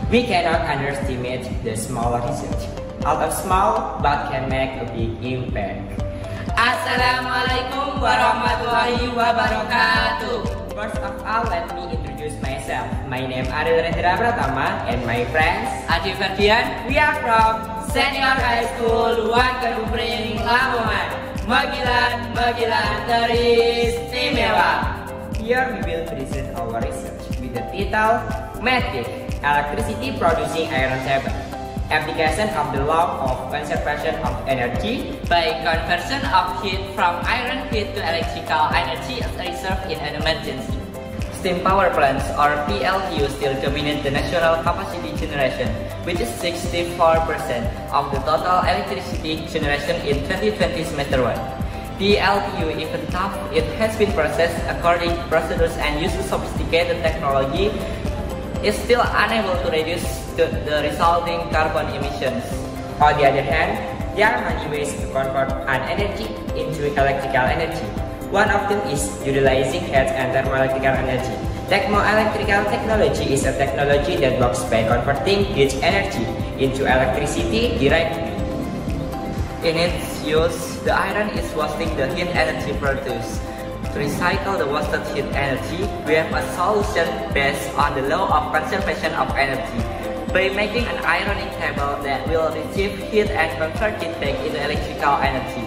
We cannot underestimate the small research. Although small, but can make a big impact. Assalamualaikum warahmatullahi wabarakatuh. First of all, let me introduce myself. My name is Ariel Rendra Pratama and my friends Adi Ferdian. We are from Senior High School One Kedupring Lamongan. Magilan teristimewa. Here we will present our research with the title Metric Electricity Producing Iron Table. Application of the law of conservation of energy by conversion of heat from iron heat to electrical energy as reserve in an emergency. Steam power plants or PLU still dominate the national capacity generation, which is 64% of the total electricity generation in 2020 semester 1. PLU, even though it has been processed according to procedures and uses sophisticated technology, is still unable to reduce the resulting carbon emissions. On the other hand, there are many ways to convert an energy into electrical energy. One of them is utilizing heat and thermoelectrical energy. Thermoelectrical technology is a technology that works by converting heat energy into electricity directly. In its use, the iron is wasting the heat energy produced. To recycle the wasted heat energy, we have a solution based on the law of conservation of energy. By making an ironing table that will receive heat and convert it back into electrical energy.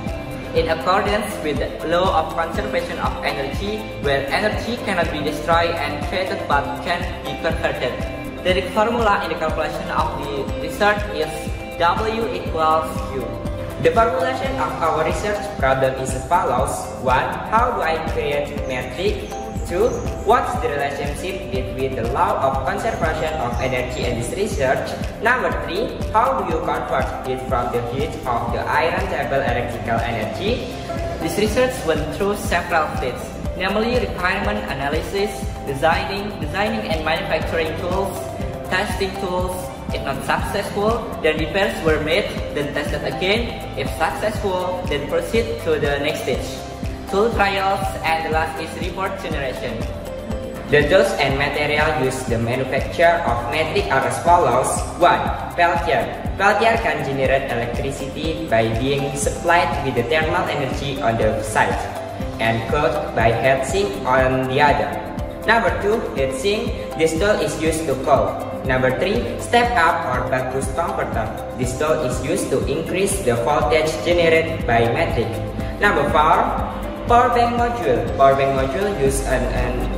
In accordance with the law of conservation of energy, where energy cannot be destroyed and created but can be converted. The formula in the calculation of the research is W equals Q. The formulation of our research problem is as follows. 1. How do I create metric? 2. What's the relationship between the law of conservation of energy and this research? Number 3. How do you convert it from the heat of the iron table electrical energy? This research went through several phases, namely requirement analysis, designing and manufacturing tools, testing tools. If not successful, then repairs were made, then tested again. If successful, then proceed to the next stage. Tool trials, and the last is report generation. The tools and material used in the manufacture of metric are as follows. 1. Peltier. Peltier can generate electricity by being supplied with the thermal energy on the side and cooled by heat sink on the other. Number 2. Heat sink. This tool is used to cool. Number 3. Step up or buck boost converter. This tool is used to increase the voltage generated by metric. Number 4. Power bank module. Power bank module uses an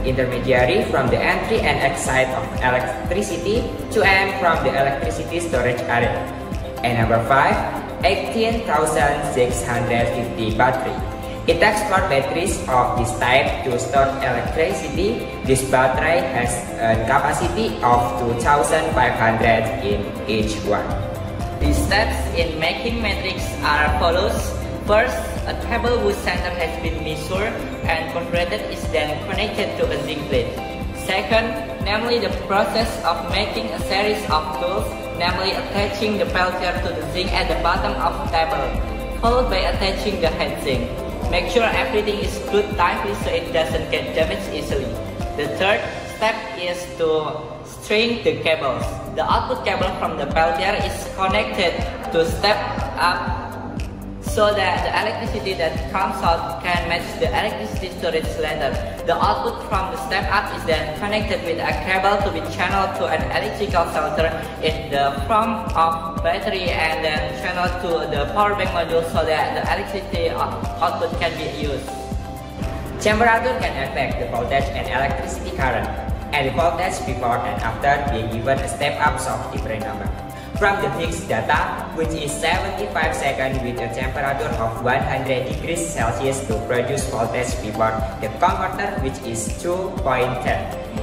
intermediary from the entry and exit of electricity to and from the electricity storage area. And number 5. 18,650 battery. It takes 4 batteries of this type to store electricity. This battery has a capacity of 2,500 in each one. The steps in making matrix are as follows. First, a table whose center has been measured and converted is then connected to a zinc plate. Second, namely the process of making a series of tools, namely attaching the peltier to the zinc at the bottom of the table, followed by attaching the heat sink. Make sure everything is glued tightly so it doesn't get damaged easily. The third step is to string the cables. The output cable from the peltier is connected to step up so that the electricity that comes out can match the electricity storage later. The output from the step up is then connected with a cable to be channeled to an electrical shelter in the form of battery and then channeled to the power bank module so that the electricity output can be used. Temperature can affect the voltage and electricity current, and the voltage before and after being given a step up of different number. From the fixed data, which is 75 seconds with a temperature of 100 degrees Celsius to produce voltage before the converter, which is 2.10,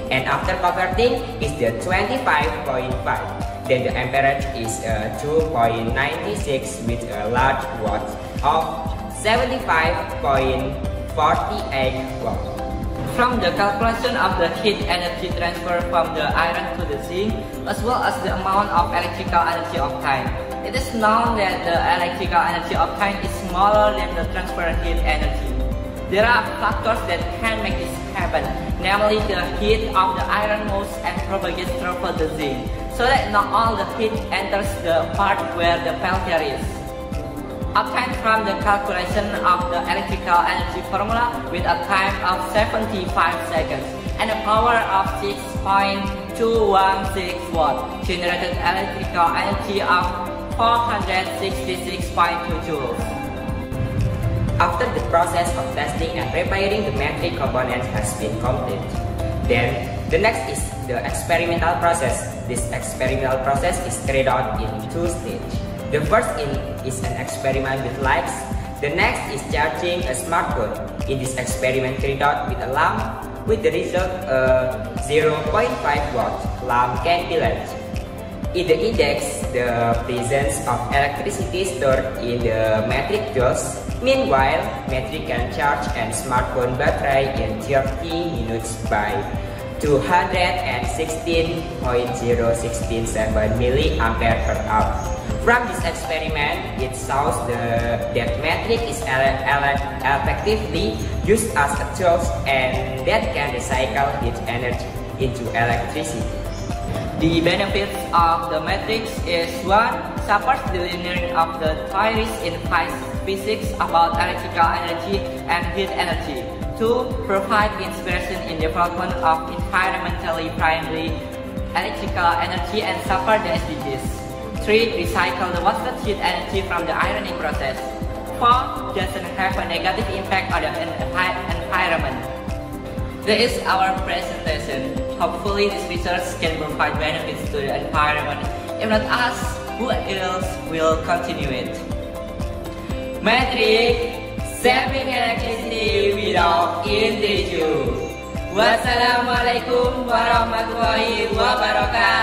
and after converting is the 25.5. Then the amperage is 2.96 with a large watt of 75.48 watt. From the calculation of the heat energy transfer from the iron to the zinc, as well as the amount of electrical energy obtained, it is known that the electrical energy obtained is smaller than the transfer heat energy. There are factors that can make this happen, namely the heat of the iron moves and propagates through the zinc. so that not all the heat enters the part where the peltier is. Obtained from the calculation of the electrical energy formula with a time of 75 seconds and a power of 6.216 watts, generated electrical energy of 466.2 joules. After the process of testing and preparing the metric components has been completed, then the next is the experimental process. This experimental process is carried out in 2 stages. The first is an experiment with lights. The next is charging a smartphone. In this experiment carried out with a lamp, with the result a 0.5 watt lamp can be lit. In the index, the presence of electricity stored in the metric joules. Meanwhile, metric can charge and smartphone battery in 30 minutes by 216.067 milliampere per hour. From this experiment, it shows that metric is effectively used as a tool and that can recycle its energy into electricity. The benefits of the matrix is 1. Supports the learning of the theories in physics about electrical energy and heat energy. 2. Provide inspiration in development of environmentally friendly electrical energy and support the SDGs. 3. Recycle the wasted heat energy from the ironing process. 4. Doesn't have a negative impact on the environment. That is our presentation. Hopefully this research can provide benefits to the environment. If not us, who else will continue it? Metric, saving electricity without individual. Wassalamualaikum warahmatullahi wabarakatuh.